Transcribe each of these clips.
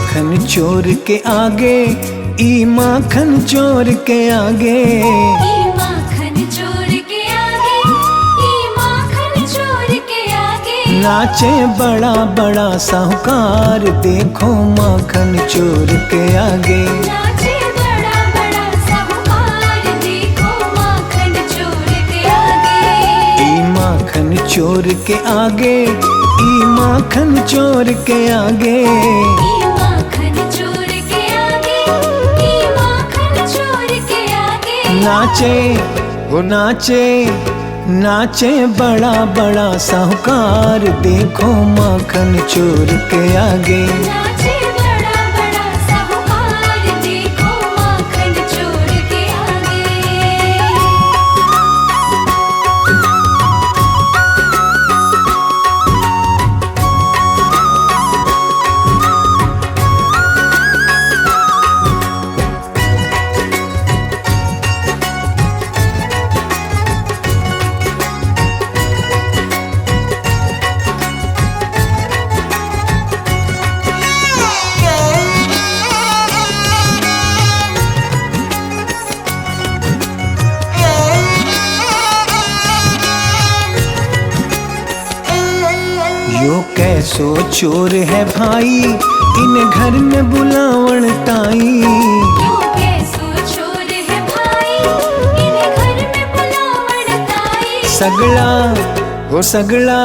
माखन चोर के आगे, ई माखन चोर के आगे, ई माखन चोर के आगे, ई माखन चोर के आगे। नाचे बड़ा बड़ा साहूकार, देखो माखन चोर के आगे। नाचे बड़ा बड़ा साहूकार, देखो माखन चोर के आगे। ई माखन चोर के आगे, ई माखन चोर के आगे, ई माखन चोर के आगे, ई माखन चोर के आगे। नाचे वो नाचे, नाचे बड़ा बड़ा साहूकार, देखो माखन चोर के आगे। नाचे बड़ा बड़ा साहूकार, देखो माखन चोर के आगे। यो कैसो चोर है भाई, इन घर में बुलावण ताई। यो कैसो चोर है भाई, इन्हें घर में बुलावण ताई। सगड़ा वो सगड़ा,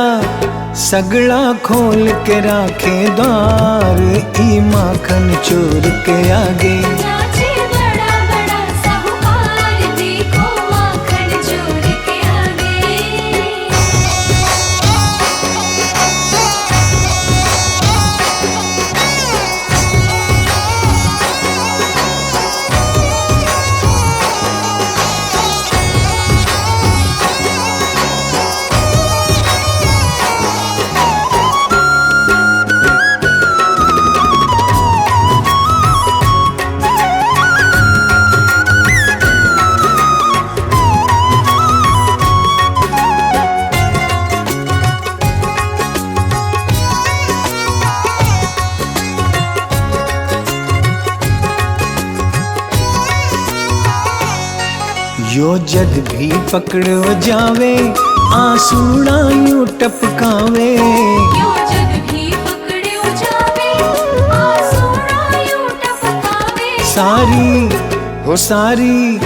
सगड़ा खोल के राखे द्वार, ई माखन चोर के आगे। नाचे बड़ा बड़ा साहूकार, देखो माखन चोर के आगे। यो जद भी पकड़ो जावे, आंसूड़ा यूं टपकावे। यो जग भी पकड़ो जावे, आंसूड़ा यूं टपकावे। सारी वो सारी,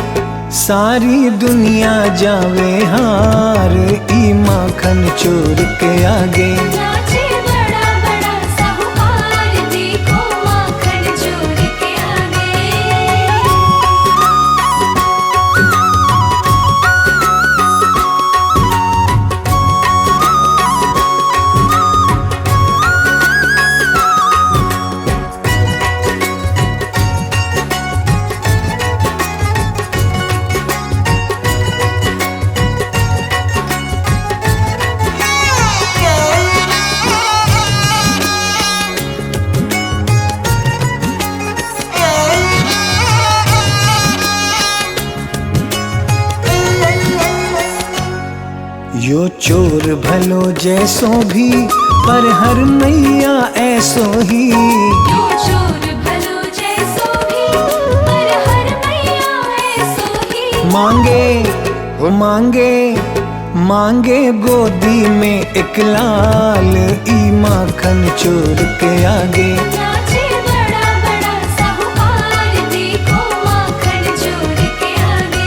सारी दुनिया जावे हार, ई माखन चोर के आगे। नाचे बड़ा बड़ा साहूकार, देखो माखन चोर के आगे। यो चोर भलो जैसो भी, पर हर नैया ऐसो ही। यो चोर भलो जैसो भी, पर हर मैया ऐसो ही। मांगे वो मांगे, मांगे गोदी में एक लाल, ई माखन चोर के आगे। नाचे बड़ा बड़ा साहूकार, देखो माखन चोर के आगे।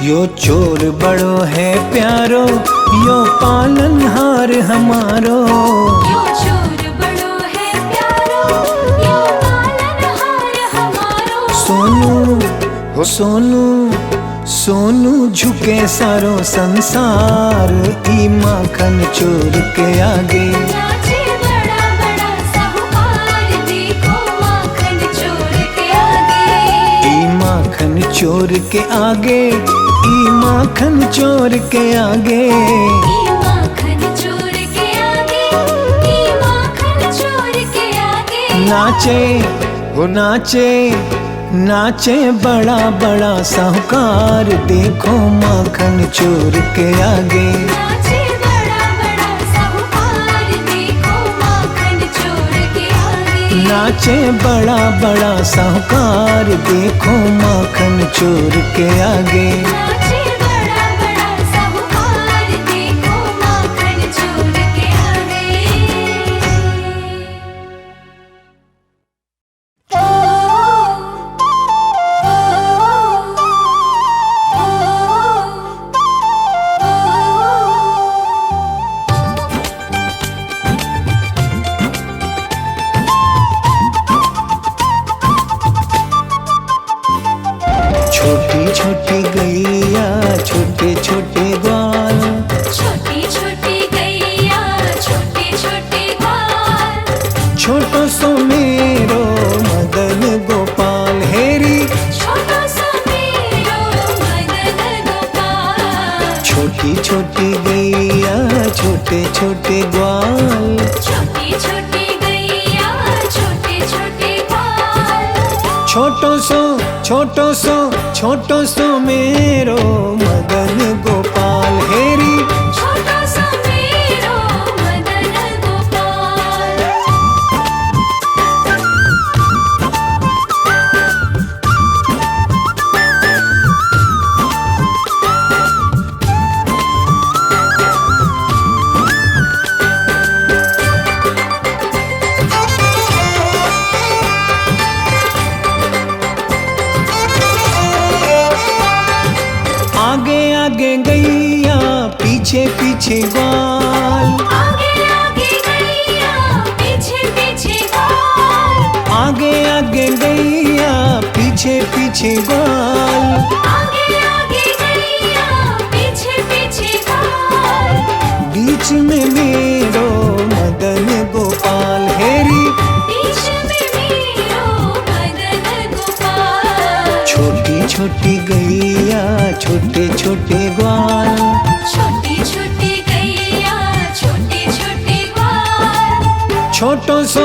यो चोर बड़ो है प्यारो, यो पालनहार हमारो। यो चोर बड़ो है प्यारो, यो पालनहार हमारो। सोनू सोनू सोनू झुके सारो संसार, ई माखन चोर के आगे। नाचे बड़ा बड़ा साहूकार, देखो माखन चोर के आगे। ई माखन चोर के आगे, ई माखन चोर के आगे। ई माखन चोर के आगे, ई माखन चोर के आगे। नाचे वो नाचे नाचे बड़ा बड़ा साहूकार, देखो माखन चोर के आगे। नाचे बड़ा बड़ा साहूकार, देखो माखन चोर के आगे। नाचे बड़ा बड़ा साहूकार, देखो माखन चोर के आगे। नाचे बड़ा बड़ा साहूकार, देखो माखन चोर के आगे। छोटी छोटी गैया छोटे छोटे ग्वाल, छोटी छोटी गैया छोटे छोटे ग्वाल। छोटो सो मेरो मदन गोपाल हेरी। छोटो सा मेरो मदन गोपाल। छोटी छोटी गैया छोटे छोटे ग्वाल, छोटी छोटी गैया छोटे छोटे ग्वाल। छोटो सो छोटो सो मेरो मदन गोपाल हेरी। छोटो सा मेरो मदन गोपाल। आगे आगे गैया पीछे पीछे ग्वाल, आगे आगे गैया पीछे पीछे ग्वाल। आगे आगे गैया पीछे पीछे ग्वाल। आगे आगे गैया पीछे पीछे ग्वाल। बीच में मेरो मदन गोपाल हेरी। बीच में मेरो मदन गोपाल। छोटी छोटी गैया छोटे छोटे ग्वाल, छोटी छोटी गैया छोटे छोटे ग्वाल। छोटो सो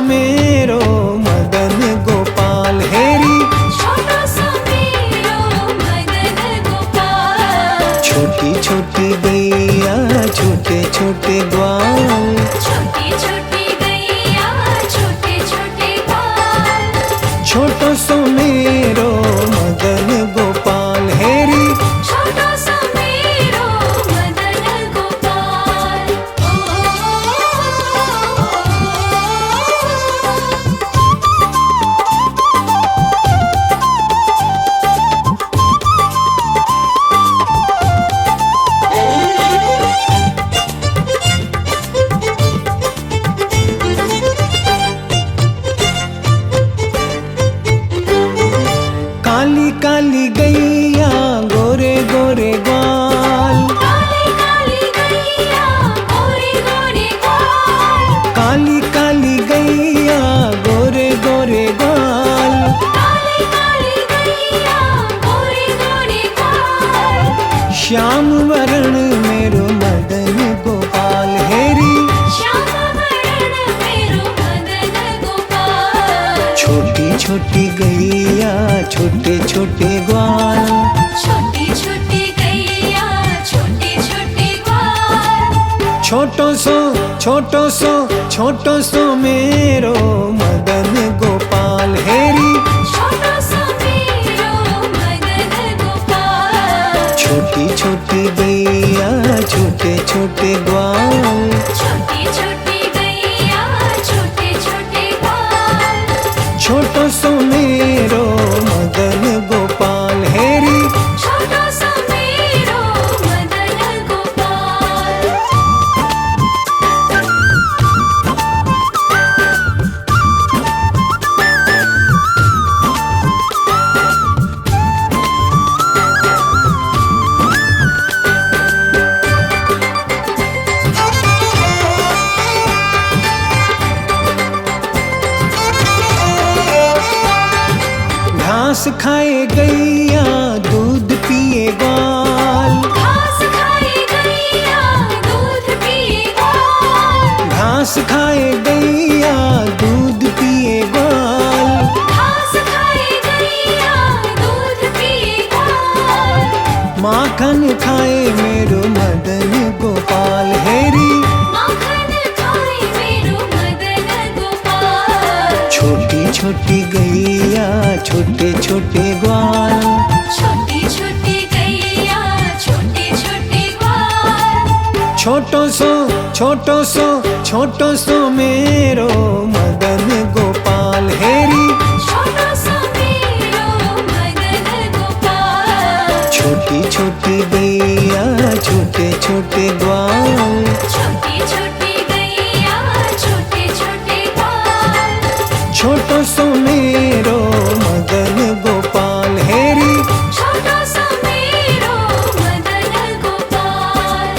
मेरो मदन गोपाल हेरी। छोटो सा मेरो मदन गोपाल। छोटी छोटी गैया छोटे छोटे ग्वाल, छोटी छोटी गैया छोटे छोटे ग्वाल। छोटो सो मेरो मदन गोपाल हेरी। छोटो सा मेरो मदन गोपाल। काली काली गैया गोरे गोरे ग्वाल, काली काली गैया गोरे गोरे ग्वाल। काली काली गैया गोरे गोरे ग्वाल। काली काली गैया गोरे गोरे ग्वाल। श्याम वरण मेरो मदन गोपाल हेरी। श्याम वरण मेरो मदन गोपाल। छोटी छोटी गैया छोटे छोटे ग्वाल, छोटी छोटी गैया छोटे छोटे ग्वाल। छोटो सो मेरो मदन गोपाल हेरी। छोटो सा मेरो मदन गोपाल। छोटी छोटी गैया छोटे छोटे ग्वाल, छोटी छोटी गैया छोटे छोटे ग्वाल। छोटो सो मेरो मदन गोपाल हेरी। छोटो सा मेरो मदन गोपाल। खाए गैया दूध पिए ग्वाल, घास खाए गैया दूध पिए ग्वाल, घास खाए गैया दूध पिए ग्वाल, घास खाए गैया दूध पिए ग्वाल। माखन खाए मेरो मदन गोपाल हेरी, माखन खाए मेरो मदन गोपाल। छोटी छोटी गैया छोटे छोटे ग्वाल, छोटी छोटी गैया छोटे छोटे ग्वाल। छोटो सो मेरो मदन गोपाल हेरी, छोटो सो मेरो मदन गोपाल। छोटी छोटी गैया छोटे छोटे ग्वाल, छोटी छोटी गैया छोटे छोटे ग्वाल। छोटो सो मेरो मदन गोपाल हेरी, छोटो सो मेरो मदन गोपाल।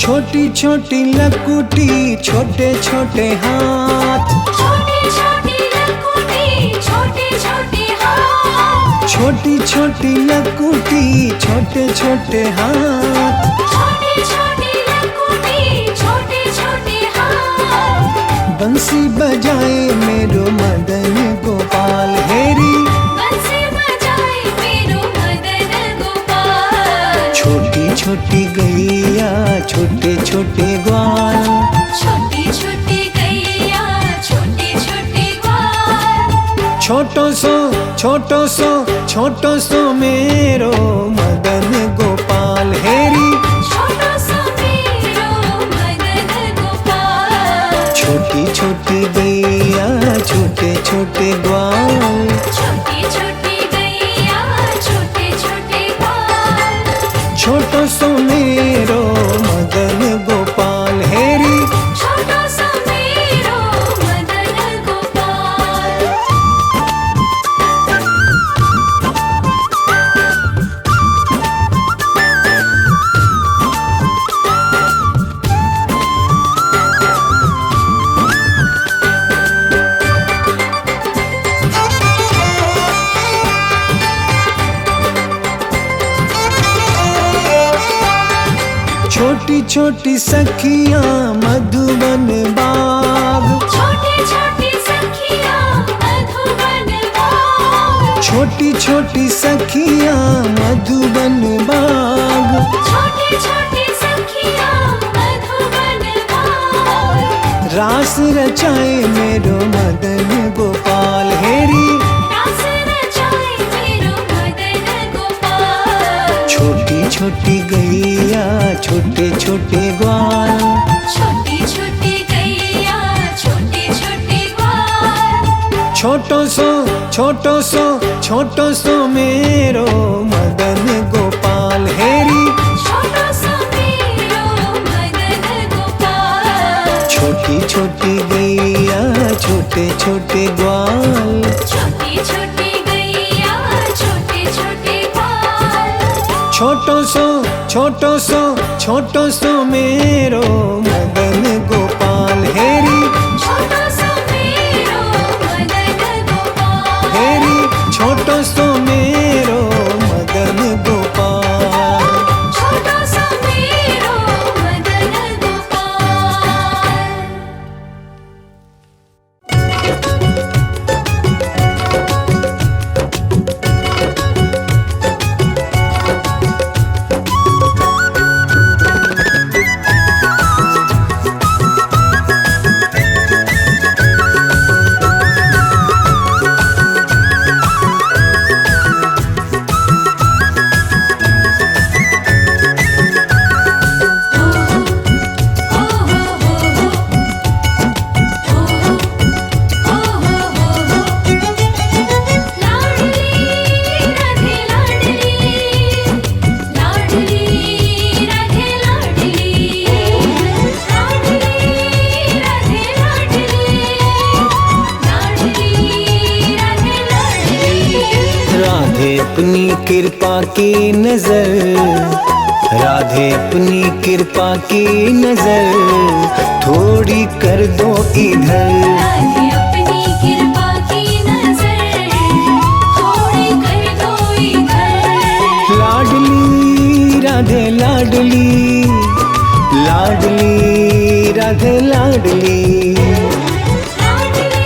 छोटी छोटी लकुटी छोटे छोटे हाथ, छोटी छोटी लकुटी छोटे छोटे हाथ। छोटी छोटी लकुटी छोटे छोटे हाथ, छोटी छोटी लकुटी छोटे छोटे हाथ। बंसी बजाए मेरो मदन गोपाल हेरी, बंसी बजाए मेरो मदन गोपाल। छोटी छोटी गैया छोटे छोटे ग्वाल, छोटी छोटी गैया छोटे छोटे ग्वाल। छोटो सो मेरो मदन गोपाल हेरी, छोटो सो मेरो मदन गोपाल। छोटी छोटी गैया छोटे छोटे ग्वाल, छोटी छोटी गैया छोटे छोटे ग्वाल। छोटो सो मेरो मदन गोपाल हेरी, छोटो सो मेरो मदन गोपाल। छोटी छोटी सखियां मधुबन बाग, छोटी छोटी सखियां मधुबन बाग। छोटी छोटी सखियां मधुबन बाग, छोटी छोटी सखियां मधुबन बाग। रास रचाए मेरो मदन गोपाल हेरी, रास रचाए मेरो मदन गोपाल। छोटी छोटी गैया छोटे छोटे ग्वाल, छोटी छोटी गैया छोटे छोटे ग्वाल। छोटो सो मेरो मदन गोपाल हेरी, छोटो सो मेरो मदन गोपाल। छोटी छोटी गैया छोटे छोटे ग्वाल, छोटी छोटी गैया छोटे छोटे ग्वाल। छोटो सो मेरो मदन गोपाल हेरी, छोटो सो मेरो मदन गोपाल। हेरी छोटो सो मेरो मदन गोपाल। छोटो सो मेरो मदन गोपाल। अपनी कृपा की नजर, राधे अपनी कृपा की नजर थोड़ी कर दो इधर। राधे अपनी कृपा की नजर थोड़ी कर दो इधर। लाडली राधे लाडली, लाडली राधे लाडली, लाडली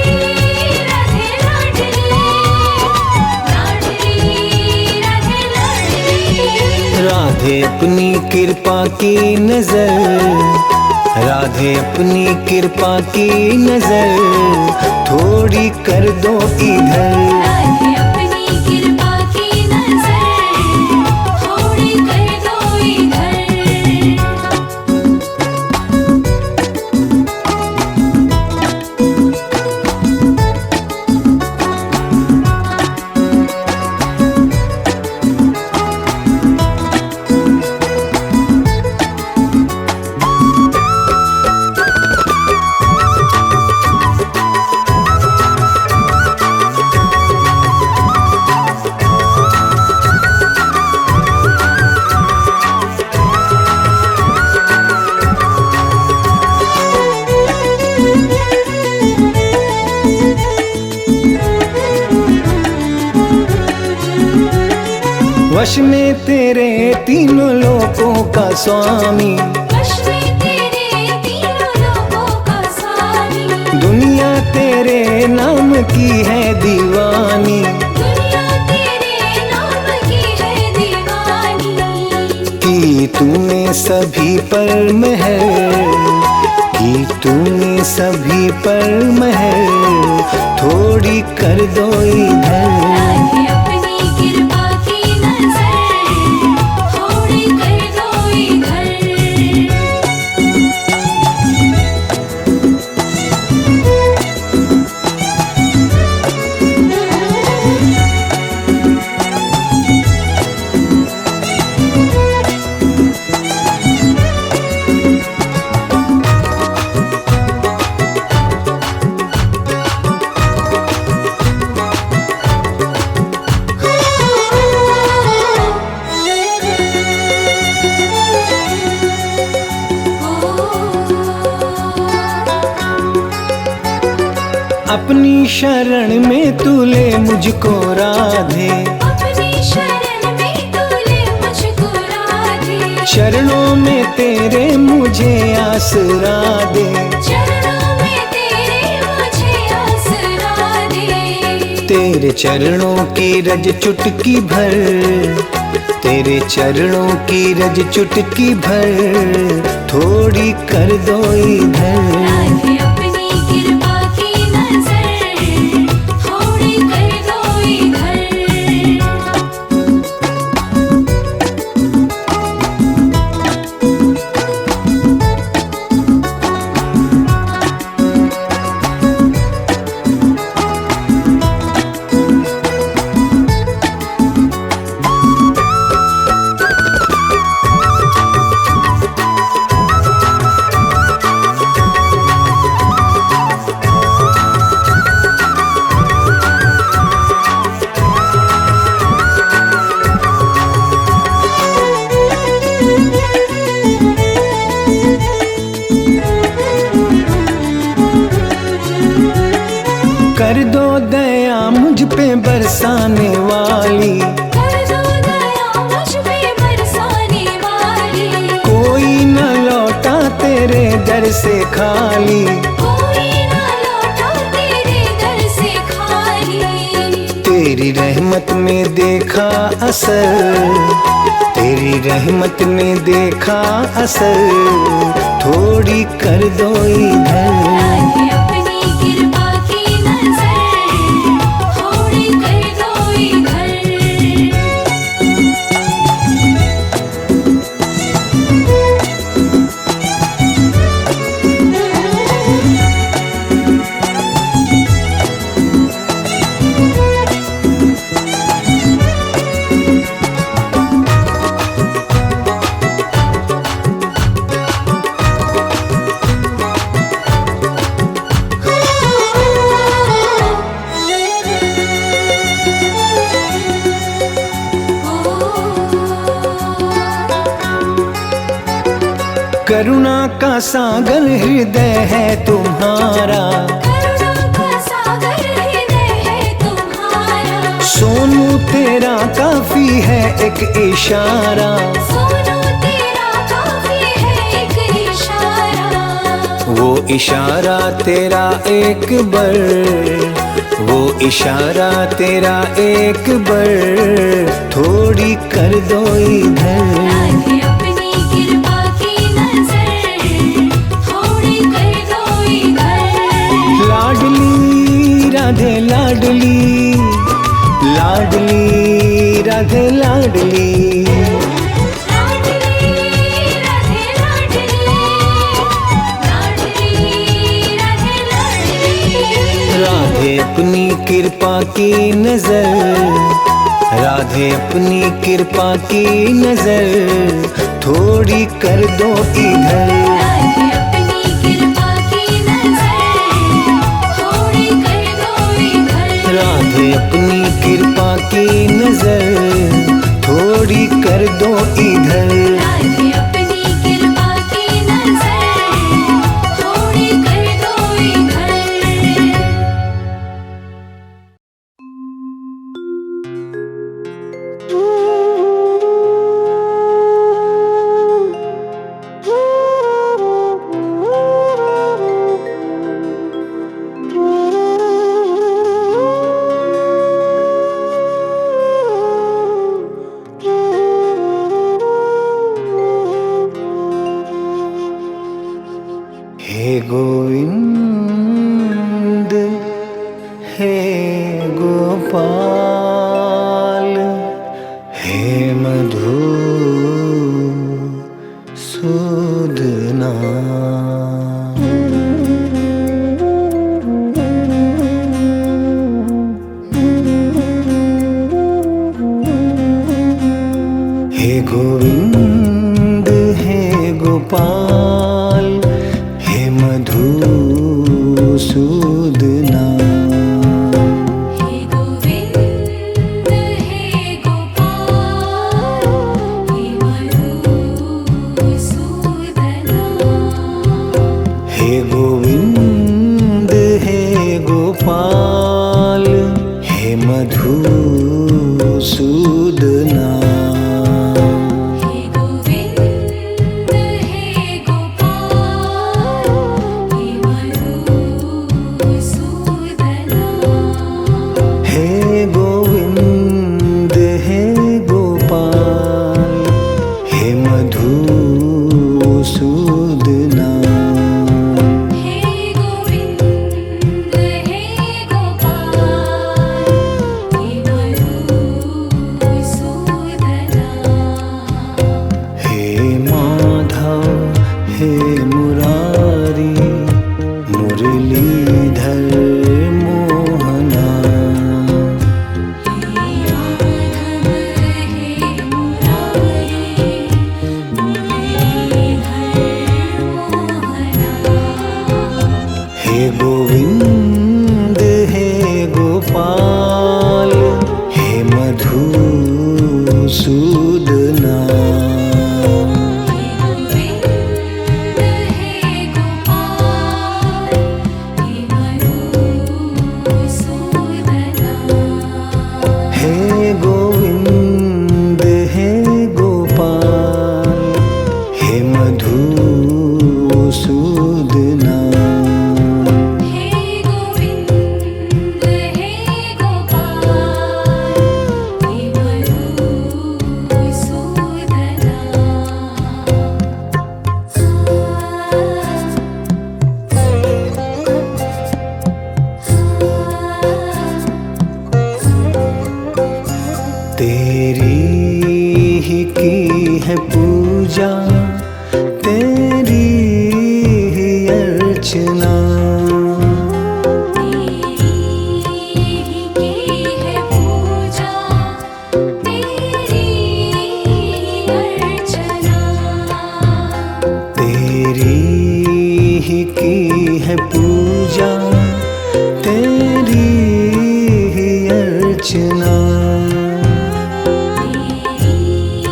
राधे लाडली, लाडली राधे लाडली। राधे अपनी कृपा की नजर, राधे अपनी कृपा की नजर थोड़ी कर दो इधर। राधे अपनी कृपा की नजर थोड़ी कर दो इधर। वश में तेरे तीनों लोकों का स्वामी, वश में तेरे तीनों लोगों का स्वामी। दुनिया तेरे नाम की है दीवानी, दुनिया तेरे नाम की है दीवानी। कि तूने सभी पर महर, कि तूने सभी पर महर थोड़ी कर दो इधर। राधे अपनी कृपा की नजर थोड़ी कर दो इधर। अपनी शरण में तू ले मुझको राधे, अपनी शरण में तू ले मुझको राधे। चरणों में तेरे मुझे आसरा दे। चरणों में तेरे मुझे आसरा दे। तेरे चरणों की रज चुटकी भर, तेरे चरणों की रज चुटकी भर थोड़ी कर दो इधर। राधे अपनी कृपा की नजर थोड़ी कर दो इधर। कर दो दया मुझ पे बरसाने वाली, कर दो दया मुझ पे बरसाने वाली। कोई न लौटा तेरे दर से खाली। कोई ना लौटा तेरे दर से खाली। तेरी रहमत में देखा असर, तेरी रहमत में देखा असर थोड़ी कर दो इधर। राधे अपनी कृपा की नजर थोड़ी कर दो इधर। करुणा का सागर हृदय है तुम्हारा, करुणा का सागर हृदय है तुम्हारा। सोनू तेरा काफी है एक इशारा, सोनू तेरा काफी है एक इशारा। वो इशारा तेरा एक बर, वो इशारा तेरा एक बर, थोड़ी कर दो इधर। राधे अपनी कृपा की नजर, थोड़ी कर दो इधर। लाडली राधे लाडली, लाडली राधे लाडली, लाडली राधे लाडली, लाडली राधे लाडली। राधे अपनी कृपा की नजर, राधे अपनी कृपा की नजर, थोड़ी कर दो इधर। राधे अपनी कृपा की नजर, थोड़ी कर दो इधर। राधे अपनी कृपा की नजर, थोड़ी कर दो इधर। राधे अपनी कृपा की नजर, थोड़ी कर दो इधर। हे गोविंद हे गोपाल, हे मधुसूदना। हे गोविंद हे गोपाल, हे मधुसूदना। हे गोविंद हे गोपाल, हे मधुसूदना। हे गोविंद हे गोपाल, हे मधुसूदना। हे गोविंद हे गोपाल, हे मधुसूदना। हे गोविंद हे गोपाल, हे मधुसूदना। हे गोविंद हे गोपाल, हे मधुसूदना। हे माधव हे मुरारी, मुरलीधर मोहना। हे माधव हे मुरारी, मुरलीधर मोहना। हे गोविंद हे गोपाल, हे मधुसूदना। हे गोविंद हे गोपाल, हे मधुसूदना। हे गोविंद हे गोपाल, हे मधुसूदना। हे गोविंद हे गोपाल, हे मधुसूदना। तेरी ही की है पूजा, तेरी ही अर्चना। तेरी ही की है पूजा, तेरी अर्चना। तेरी ही की है पूजा, तेरी ही अर्चना। तेरी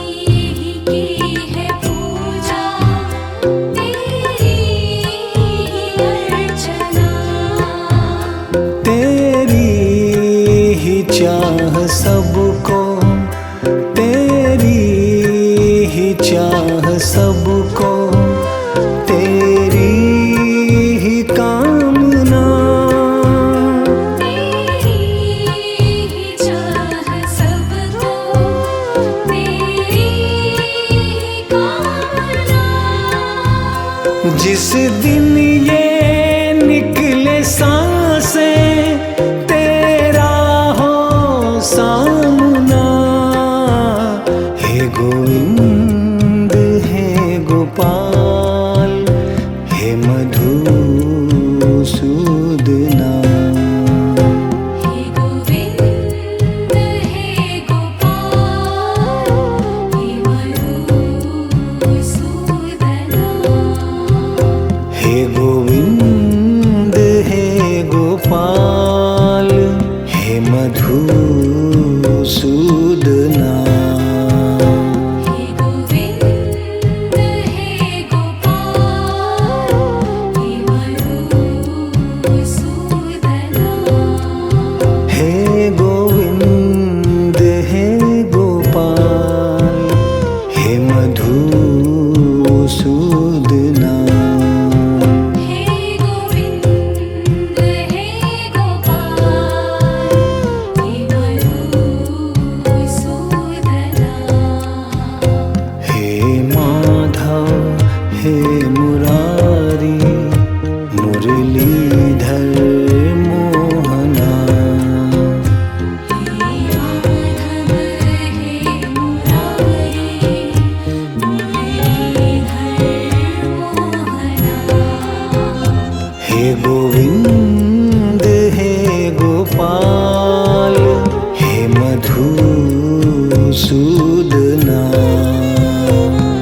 ही की है पूजा, तेरी ही चाह सबको, तेरी ही चाह सबको, तेरी ही कामना। तेरी ही चाह सबको, तेरी ही कामना। जिस दिन ये निकले सांसें तेरा हो सामना, हे गोविंद हे गोपाल हे मधुसूदना। हे गोविंद हे गोपाल हे मधुसूदना। हे गोविंद हे गोपाल हे मधुसूदना। हे गोविंद हे गोपाल हे मधुसूदना। हे गोविंद हे गोपाल हे मधुसूदना। हे गोविंद हे गोपाल हे मधुसूदना। हे माधव हे मुरारी मुरलीधर मोहना। हे माधव हे मुरारी मुरलीधर मोहना। हे गोविंद हे गोपाल हे मधुसूदना।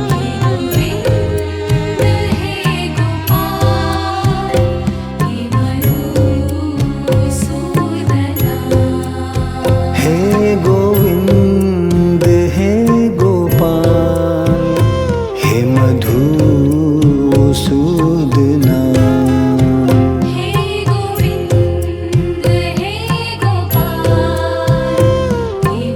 हे गोविंद हे गोपाल हे मधुसूदना। हे गोविंद हे गोपाल हे मधुसूदना। हे गोविंद हे गोपाल हे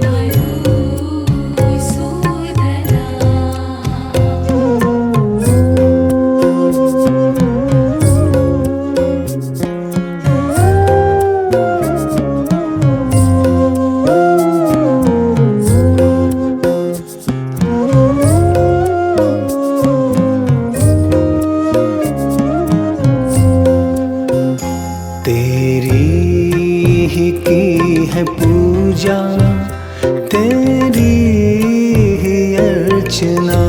तेरी ही की है पूजा, तेरी ही अर्चना।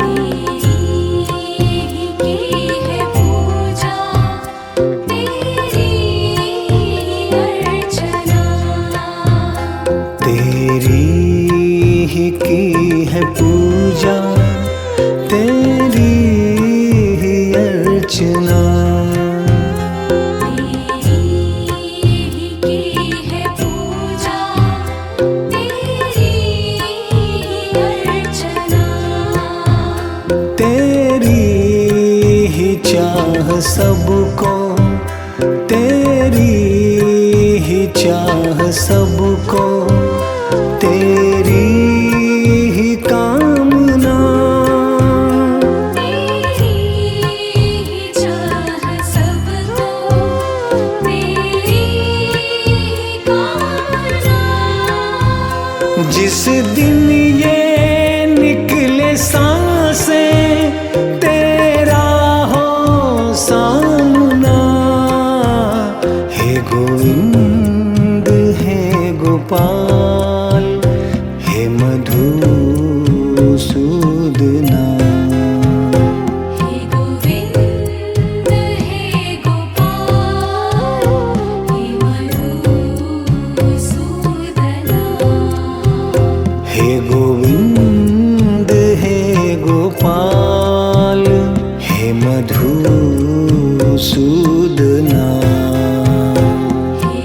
तेरी की है पूजा, तेरी अर्चना। तेरी ही की है पूजा, तेरी ही अर्चना। तेरी की है पूजा, तेरी अर्चना। तेरी ही चाह सबको, तेरी ही चाह सबको, तेरी ही कामना। तेरी ही चाह सबको, तेरी ही कामना। जिस दिन ये निकले सांसें तेरा हो सामना, हे गोविंद हे गोपाल हे मधुसूदना। हे गोविंद हे गोपाल हे मधुसूदना। हे गोविंद हे गोपाल हे मधुसूदना। हे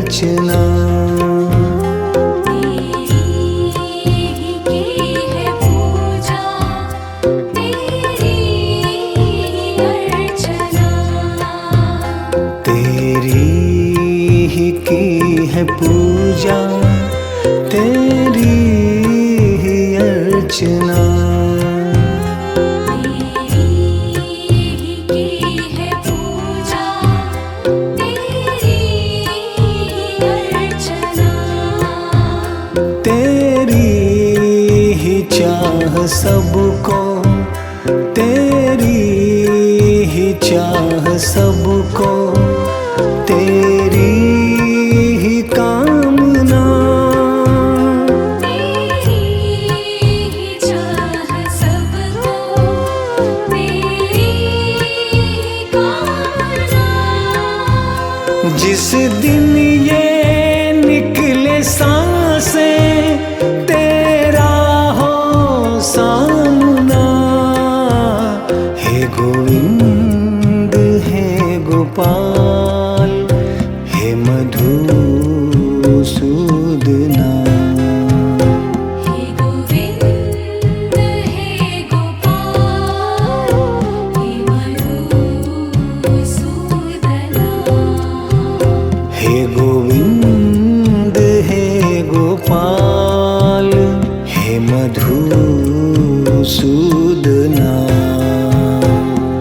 अर्चना। पूजा तेरी ही अर्चना। तेरी ही चाह सबको, तेरी ही चाह सबको, तेरी ही कामना। तेरी ही चाह सबको, तेरी ही कामना। जिस दिन ये निकले सांसें तेरा हो सामना। हे गोविंद हे गोपाल हे मधुसूदना। हे गोविंद हे गोपाल हे मधुसूदना। हे गोविंद हे गोपाल हे मधुसूदना।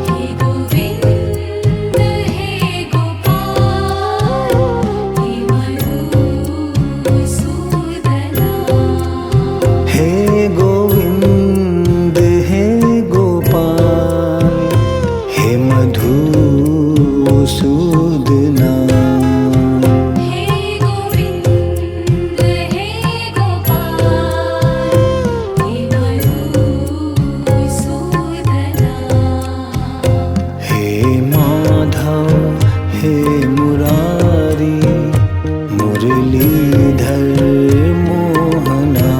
हे गोविंद हे गोपाल हे मधुसूदना। हे गोविंद हे गोपाल हे मधुसूदना। हे गोविंद हे गोपाल हे मधुसूदना। हे माधव हे मुरारी मुरलीधर मोहना।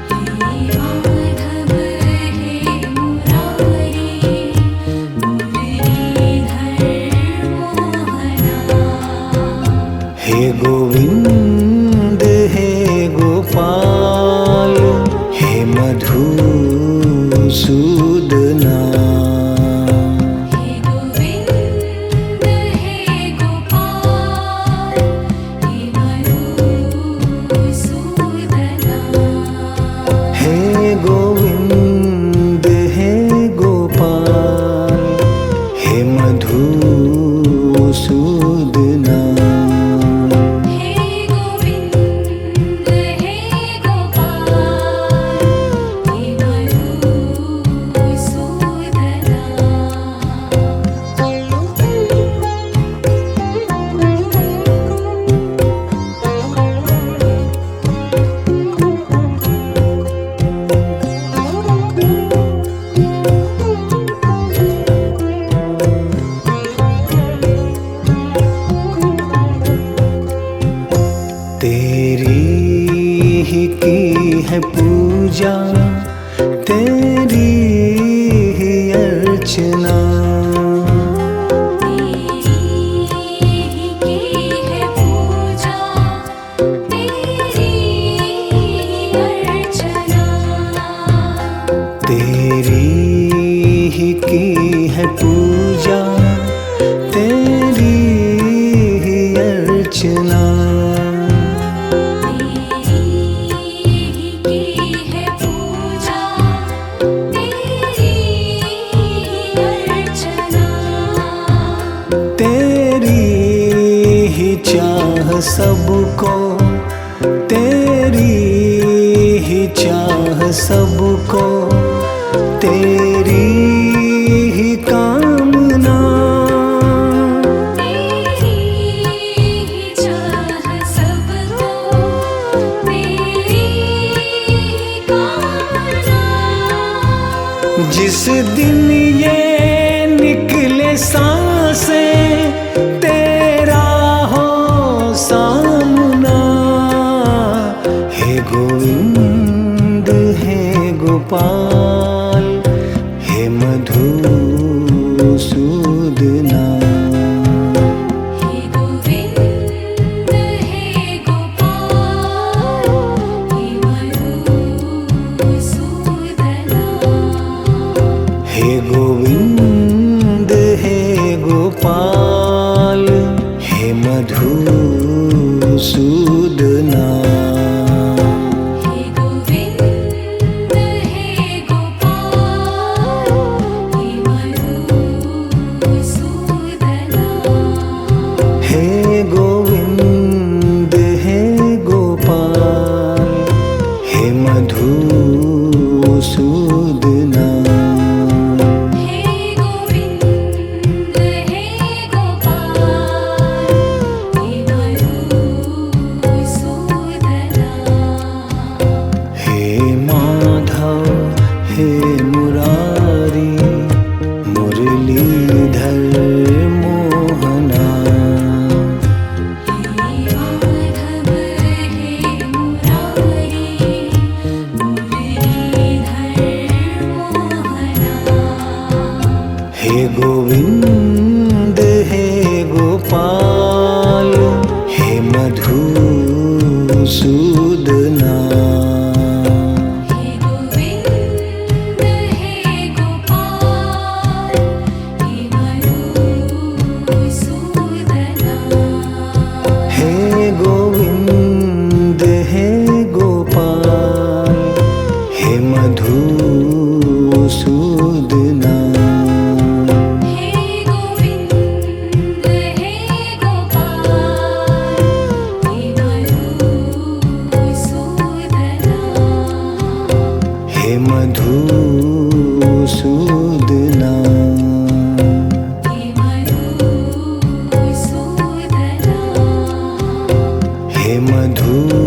हे माधव हे मुरारी मुरलीधर मोहना। हे गोविंद हे गोपाल हे मधुसूदना। हे गोविंद हे गोपाल हे मधुसूदना। हे गोविंद हे गोपाल हे मधुसूदना। हे गोविंद हे गोपाल हे तेरी ही की है पूजा तेरी ही अर्चना। तेरी ही की है पूजा, तेरी ही अर्चना। तेरी ही की है पूजा तेरी ही अर्चना। तेरी ही चाह सबको, तेरी ही चाह सबको, तेरी ही कामना। तेरी ही चाह सबको, तेरी ही कामना। जिस दिन ये निकले सांसें तेरा हो सामना। हे गोविंद हे गोपाल हे मधुसूदना। हे गोविंद हे गोपाल हे मधुसूदना। हे गोविंद हे गोपाल हे मधुसूदना। हे गोविंद हे गोपाल हे मधुसूदना। हे माधव हे मुरारी मुरलीधर मोहना। हे माधव हे मुरारी मुरलीधर मोहना। हे गोविंद हे गोपाल हे मधुसूदना। हे गोविंद हे गोपाल हे मधुसूदना। हे गोविंद हे गोपाल हे मधुसूदना। हे गोविंद हे गोपाल हे मधुसूदना। हे मधुसूदना। हे मधुसूदना। हे मधुसूदना।